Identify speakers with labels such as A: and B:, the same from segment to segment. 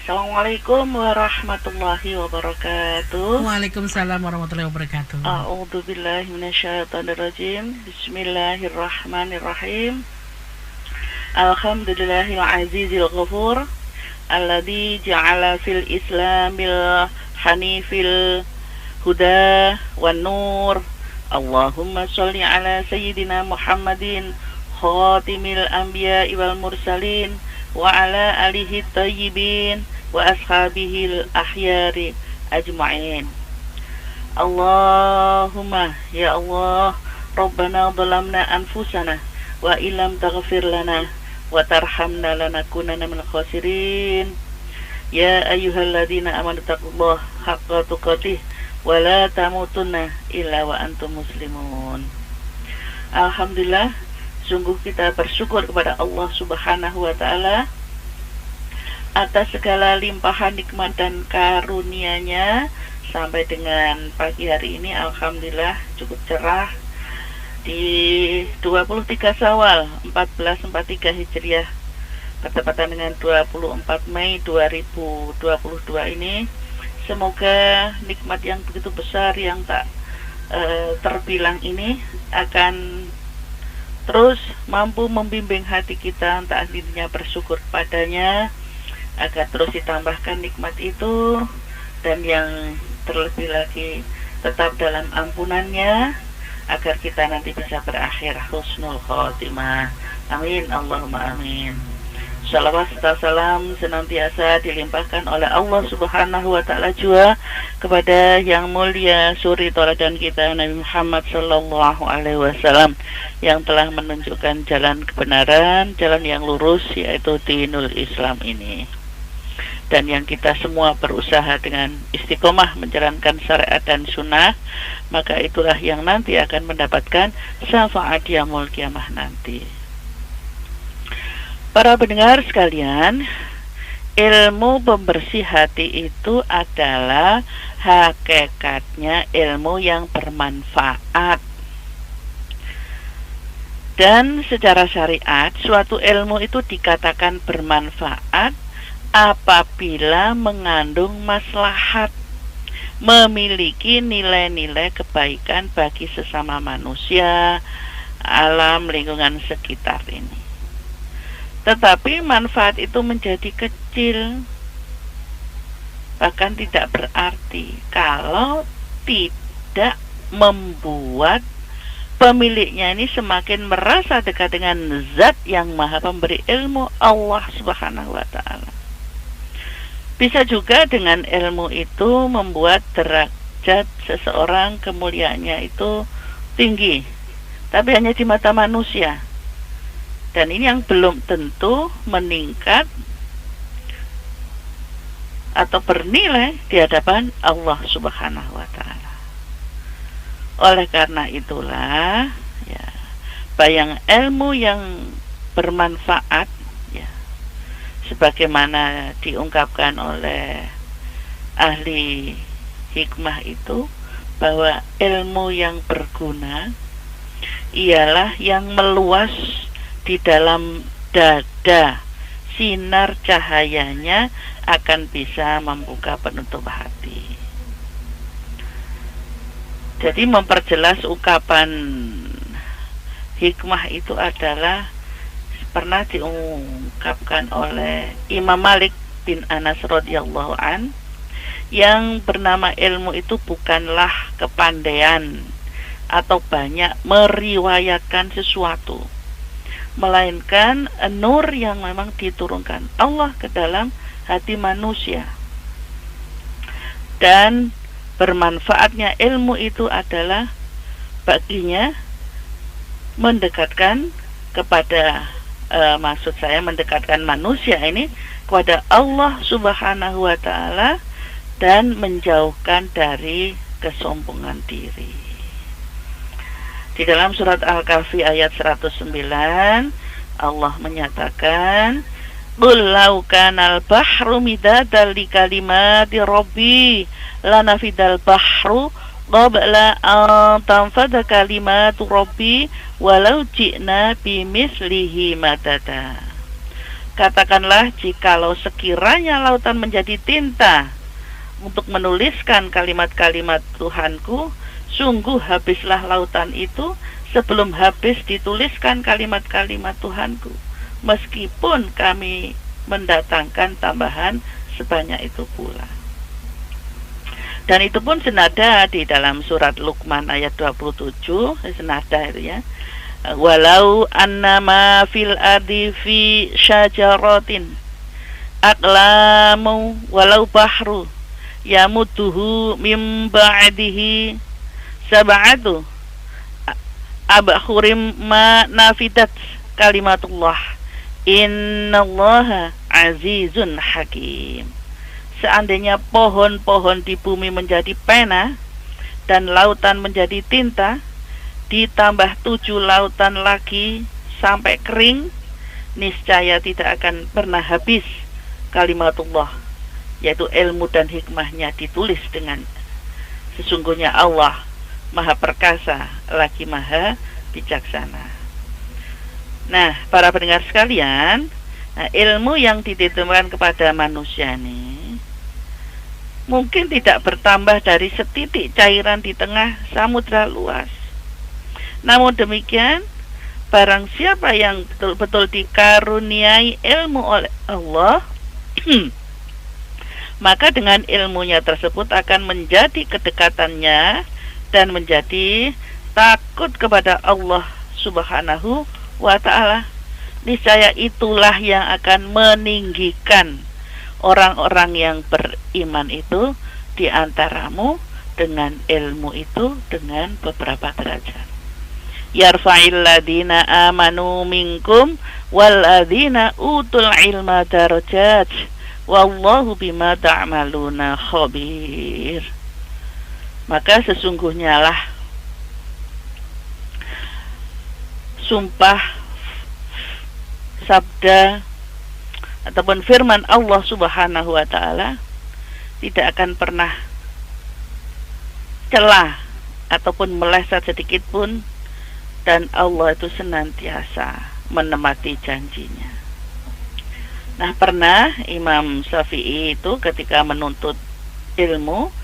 A: Assalamualaikum warahmatullahi wabarakatuh.
B: Waalaikumsalam warahmatullahi wabarakatuh.
A: A'udzu billahi minasyaitonir rajim. Bismillahirrahmanirrahim. Alhamdulillahil azizil ghafur alladzi ja'ala fil islamil hanifil huda wan nur. Allahumma shalli ala sayyidina Muhammadin khatimil anbiya'i wal mursalin wa ala alihi thayyibin wa ashabihil ahyari ajma'in. Allahumma ya Allah, Rabbana dhalamna anfusana wa illam taghfir lana wa tarhamna lanakunanna minal khasirin. Ya ayyuhalladzina amanu taqullaha haqqa tuqatih wa la tamutunna illa wa antum muslimun. Alhamdulillah, sungguh kita bersyukur kepada Allah Subhanahu wa taala atas segala limpahan nikmat dan karunia-Nya. Sampai dengan pagi hari ini alhamdulillah cukup cerah di 23 Syawal 1443 Hijriah bertepatan dengan 24 Mei 2022 ini. Semoga nikmat yang begitu besar yang tak terbilang ini akan terus mampu membimbing hati kita untuk akhirnya bersyukur padanya, agar terus ditambahkan nikmat itu, dan yang terlebih lagi tetap dalam ampunannya, agar kita nanti bisa berakhir husnul khotimah. Amin, Allahumma amin. Shalawat serta salam senantiasa dilimpahkan oleh Allah Subhanahu wa taala juga kepada yang mulia suri tauladan kita Nabi Muhammad sallallahu alaihi wasallam, yang telah menunjukkan jalan kebenaran, jalan yang lurus, yaitu dinul Islam ini. Dan yang kita semua berusaha dengan istiqomah menjalankan syariat dan sunnah, maka itulah yang nanti akan mendapatkan syafaat yaumul kiamah nanti. Para pendengar sekalian, ilmu pembersih hati itu adalah hakikatnya ilmu yang bermanfaat. Dan secara syariat, suatu ilmu itu dikatakan bermanfaat apabila mengandung maslahat, memiliki nilai-nilai kebaikan bagi sesama manusia, alam, lingkungan sekitar ini. Tetapi manfaat itu menjadi kecil, bahkan tidak berarti kalau tidak membuat pemiliknya ini semakin merasa dekat dengan zat yang maha pemberi ilmu, Allah Subhanahu wa ta'ala. Bisa juga dengan ilmu itu membuat derajat seseorang, kemuliaannya itu tinggi, tapi hanya di mata manusia. Dan ini yang belum tentu meningkat atau bernilai di hadapan Allah Subhanahu wa ta'ala. Oleh karena itulah, ya, bayang ilmu yang bermanfaat, ya, sebagaimana diungkapkan oleh ahli hikmah itu, bahwa ilmu yang berguna ialah yang meluas di dalam dada, sinar cahayanya akan bisa membuka penutup hati. Jadi memperjelas ungkapan hikmah itu adalah pernah diungkapkan oleh Imam Malik bin Anas radhiyallahu an, yang bernama ilmu itu bukanlah kepandaian atau banyak meriwayatkan sesuatu, melainkan nur yang memang diturunkan Allah ke dalam hati manusia. Dan bermanfaatnya ilmu itu adalah baginya mendekatkan kepada maksud saya mendekatkan manusia ini kepada Allah Subhanahu wa ta'ala, dan menjauhkan dari kesombongan diri. Di dalam surat Al-Kahfi ayat 109, Allah menyatakan, "Qul law kanal bahru midadan li kalimati rabbi lanafidal bahru qabla an tanfada kalimatu rabbi walau ji'na bimislihi madada." Katakanlah, jikalau sekiranya lautan menjadi tinta untuk menuliskan kalimat-kalimat Tuhanku, sungguh habislah lautan itu sebelum habis dituliskan kalimat-kalimat Tuhanku, meskipun kami mendatangkan tambahan sebanyak itu pula. Dan itu pun senada di dalam surat Luqman ayat 27, senada itu ya. Walau annama fil ardi fi syajaratin aqlamu walau bahru yamudduhu mim ba'dihi sab'atu abhurim ma nafidat kalimatullah innallaha azizun hakim. Seandainya pohon-pohon di bumi menjadi pena dan lautan menjadi tinta, ditambah 7 lautan lagi sampai kering, niscaya tidak akan pernah habis kalimatullah, yaitu ilmu dan hikmahnya ditulis dengan sesungguhnya Allah maha perkasa lagi maha bijaksana. Nah, para pendengar sekalian, ilmu yang dititipkan kepada manusia ini mungkin tidak bertambah dari setitik cairan di tengah samudra luas. Namun demikian, barang siapa yang betul-betul dikaruniai ilmu oleh Allah, maka dengan ilmunya tersebut akan menjadi kedekatannya dan menjadi takut kepada Allah Subhanahu wa ta'ala. Niscaya itulah yang akan meninggikan orang-orang yang beriman itu di antaramu dengan ilmu itu dengan beberapa derajat. Yarfa'il ladina amanu minkum wal ladina utul ilma darajat wallahu bima ta'maluna khabir. Maka sesungguhnya lah sumpah, sabda ataupun firman Allah Subhanahu wa ta'ala tidak akan pernah celah ataupun meleset sedikit pun, dan Allah itu senantiasa menepati janjinya. Nah, pernah Imam Syafi'i itu ketika menuntut ilmu,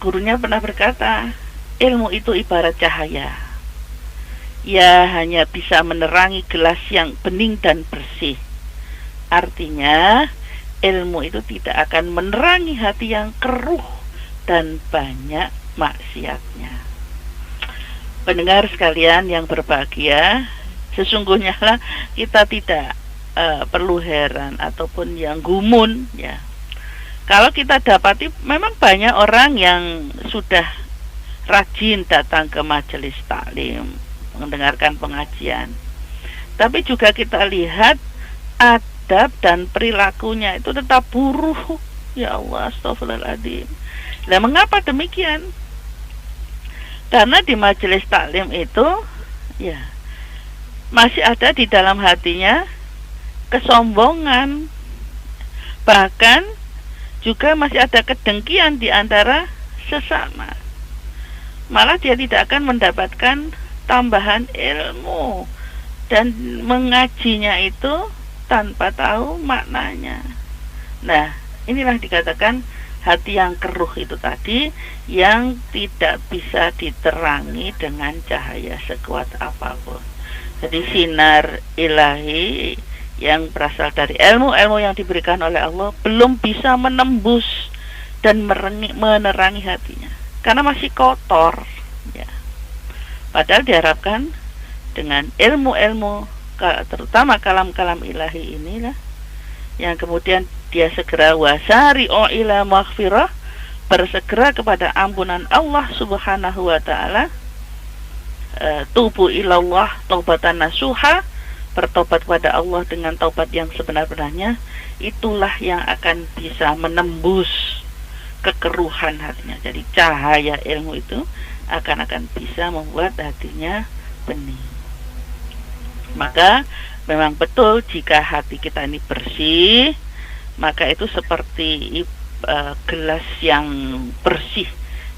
A: gurunya pernah berkata, ilmu itu ibarat cahaya. Ia hanya bisa menerangi gelas yang bening dan bersih. Artinya, ilmu itu tidak akan menerangi hati yang keruh dan banyak maksiatnya. Pendengar sekalian yang berbahagia, sesungguhnya lah kita tidak perlu heran ataupun yang gumun ya. Kalau kita dapati memang banyak orang yang sudah rajin datang ke majelis taklim, mendengarkan pengajian, tapi juga kita lihat adab dan perilakunya itu tetap buruk. Ya Allah, astagfirullahaladzim. Nah, mengapa demikian? Karena di majelis taklim itu ya masih ada di dalam hatinya kesombongan, bahkan juga masih ada kedengkian di antara sesama. Malah dia tidak akan mendapatkan tambahan ilmu dan mengajinya itu tanpa tahu maknanya. Nah, inilah dikatakan hati yang keruh itu tadi, yang tidak bisa diterangi dengan cahaya sekuat apapun. Jadi sinar ilahi yang berasal dari ilmu-ilmu yang diberikan oleh Allah belum bisa menembus dan menerangi hatinya, karena masih kotor ya. Padahal diharapkan dengan ilmu-ilmu, terutama kalam-kalam ilahi inilah yang kemudian dia segera wasari'u ila maghfirah, bersegera kepada ampunan Allah Subhanahu wa ta'ala, tubu ilallah taubatan nasuha, bertobat kepada Allah dengan taubat yang sebenar-benarnya. Itulah yang akan bisa menembus kekeruhan hatinya. Jadi cahaya ilmu itu akan bisa membuat hatinya bening. Maka memang betul jika hati kita ini bersih, maka itu seperti gelas yang bersih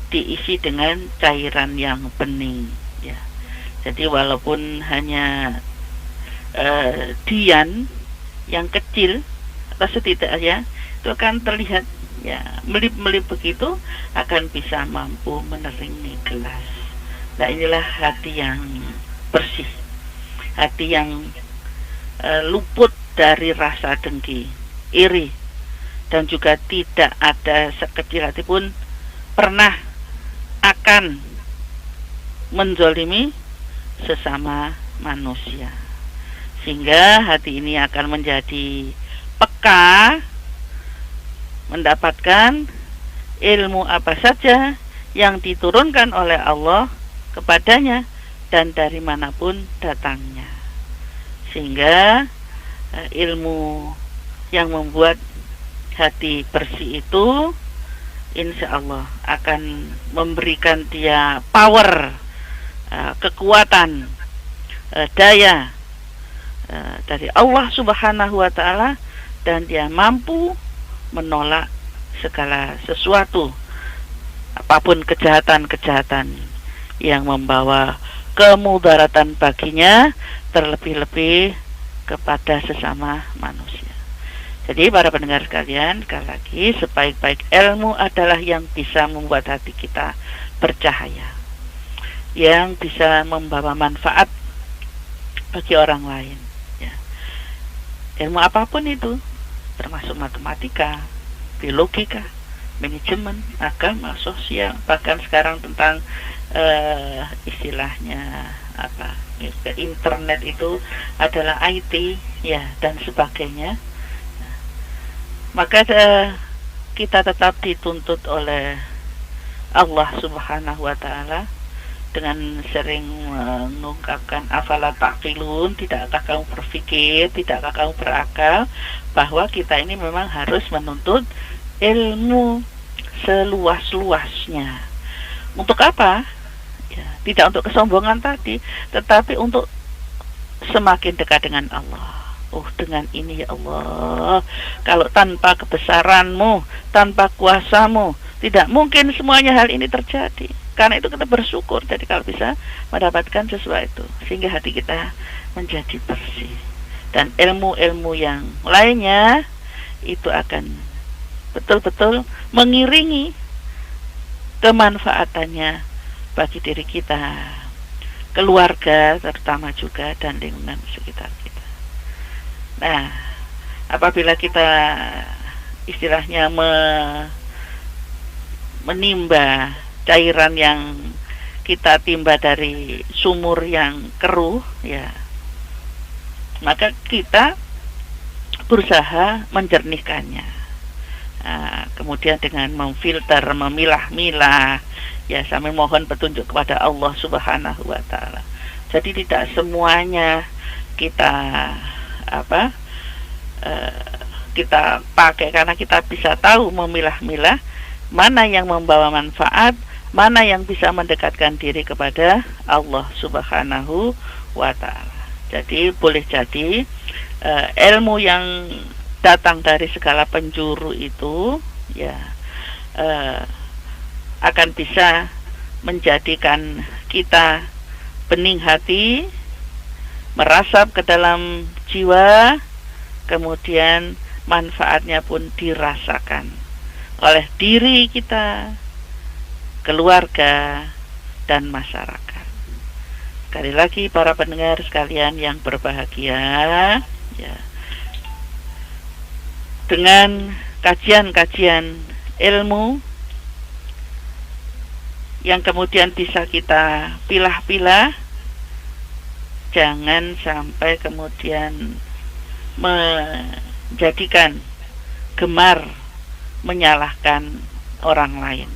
A: diisi dengan cairan yang bening ya. Jadi walaupun hanya dian yang kecil atau setidaknya itu akan terlihat ya melip-melip begitu, akan bisa mampu meneringi gelas. Nah, inilah hati yang bersih, hati yang luput dari rasa dengki, iri, dan juga tidak ada sekecil hati pun pernah akan menzolimi sesama manusia. Sehingga hati ini akan menjadi peka, mendapatkan ilmu apa saja yang diturunkan oleh Allah kepadanya dan dari manapun datangnya. Sehingga ilmu yang membuat hati bersih itu insya Allah akan memberikan dia power, kekuatan, daya dari Allah Subhanahu wa Ta'ala, dan dia mampu menolak segala sesuatu, apapun kejahatan-kejahatan yang membawa kemudaratan baginya, terlebih-lebih kepada sesama manusia. Jadi para pendengar sekalian, sekali lagi, sebaik-baik ilmu adalah yang bisa membuat hati kita bercahaya, yang bisa membawa manfaat bagi orang lain. Ilmu apapun itu, termasuk matematika, biologika, manajemen, agama, sosial, bahkan sekarang tentang istilahnya apa, internet itu adalah IT ya, dan sebagainya. Maka kita tetap dituntut oleh Allah Subhanahu wa Ta'ala dengan sering mengungkapkan afala taqilun, tidakkah kamu berpikir, tidakkah kamu berakal, bahwa kita ini memang harus menuntut ilmu seluas-luasnya. Untuk apa? Ya, tidak untuk kesombongan tadi, tetapi untuk semakin dekat dengan Allah. Oh, dengan ini ya Allah, kalau tanpa kebesaranmu, tanpa kuasamu, tidak mungkin semuanya hal ini terjadi. Karena itu kita bersyukur, jadi kalau bisa mendapatkan sesuatu, sehingga hati kita menjadi bersih. Dan ilmu-ilmu yang lainnya itu akan betul-betul mengiringi kemanfaatannya bagi diri kita, keluarga terutama juga, dan lingkungan sekitar kita. Nah, apabila kita istilahnya menimba cairan yang kita timba dari sumur yang keruh ya, maka kita berusaha menjernihkannya. Kemudian dengan memfilter, memilah-milah ya, sambil mohon petunjuk kepada Allah Subhanahu wa Ta'ala. Jadi tidak semuanya kita kita pakai, karena kita bisa tahu memilah-milah mana yang membawa manfaat, mana yang bisa mendekatkan diri kepada Allah Subhanahu wa Ta'ala. Jadi boleh jadi ilmu yang datang dari segala penjuru itu ya akan bisa menjadikan kita bening hati, merasap ke dalam jiwa, kemudian manfaatnya pun dirasakan oleh diri kita, keluarga, dan masyarakat. Sekali lagi para pendengar sekalian yang berbahagia ya, dengan kajian-kajian ilmu yang kemudian bisa kita pilah-pilah, jangan sampai kemudian menjadikan gemar menyalahkan orang lain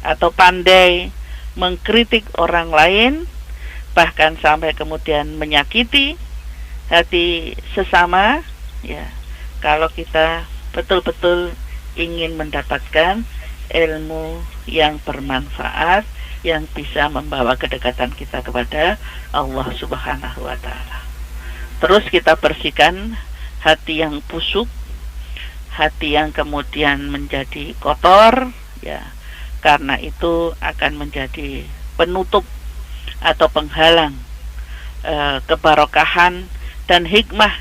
A: atau pandai mengkritik orang lain, bahkan sampai kemudian menyakiti hati sesama ya. Kalau kita betul-betul ingin mendapatkan ilmu yang bermanfaat, yang bisa membawa kedekatan kita kepada Allah Subhanahu wa Ta'ala. Terus kita bersihkan hati yang busuk, hati yang kemudian menjadi kotor ya, karena itu akan menjadi penutup atau penghalang kebarokahan dan hikmah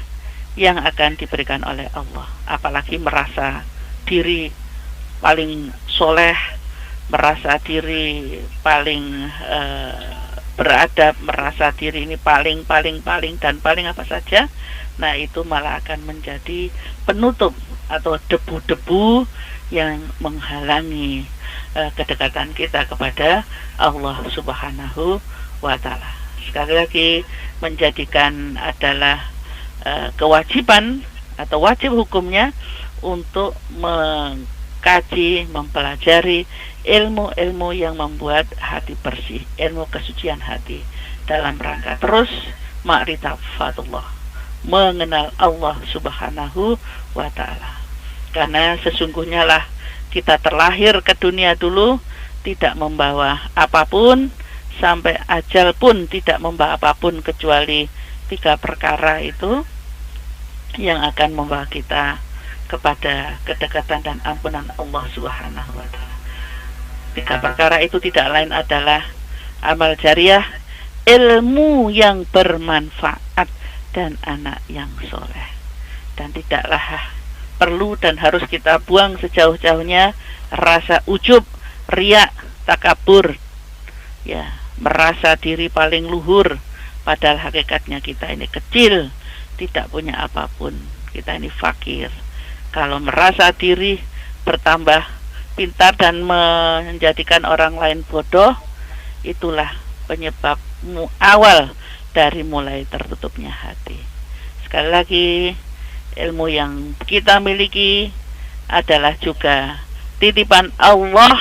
A: yang akan diberikan oleh Allah. Apalagi merasa diri paling soleh, merasa diri paling beradab, merasa diri ini paling dan paling apa saja. Nah, itu malah akan menjadi penutup atau debu-debu yang menghalangi kedekatan kita kepada Allah Subhanahu wa Ta'ala. Sekali lagi, menjadikan adalah kewajiban atau wajib hukumnya untuk mengkaji, mempelajari ilmu-ilmu yang membuat hati bersih, ilmu kesucian hati, dalam rangka terus ma'rifatullah, mengenal Allah Subhanahu wa Ta'ala. Karena sesungguhnya lah kita terlahir ke dunia dulu tidak membawa apapun, sampai ajal pun tidak membawa apapun kecuali 3 perkara itu yang akan membawa kita kepada kedekatan dan ampunan Allah Subhanahu wa Ta'ala. 3 perkara itu tidak lain adalah amal jariah, ilmu yang bermanfaat, dan anak yang soleh. Dan tidaklah perlu dan harus kita buang sejauh-jauhnya rasa ujub, riak, takabur, ya, merasa diri paling luhur, padahal hakikatnya kita ini kecil, tidak punya apapun, kita ini fakir. Kalau merasa diri bertambah pintar dan menjadikan orang lain bodoh, itulah penyebab awal dari mulai tertutupnya hati. Sekali lagi, ilmu yang kita miliki adalah juga titipan Allah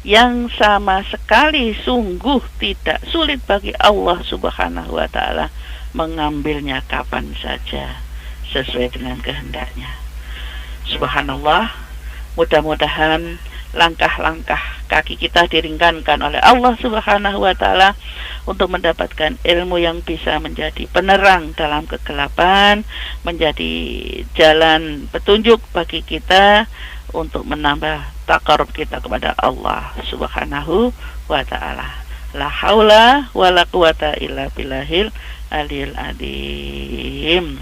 A: yang sama sekali sungguh tidak sulit bagi Allah Subhanahu wa Ta'ala mengambilnya kapan saja sesuai dengan kehendaknya. Subhanallah, mudah-mudahan langkah-langkah kaki kita diringankan oleh Allah Subhanahu wa Ta'ala untuk mendapatkan ilmu yang bisa menjadi penerang dalam kegelapan, menjadi jalan petunjuk bagi kita untuk menambah takarub kita kepada Allah Subhanahu wa Ta'ala. La haula wa la quwata illa billahil aliyil azim.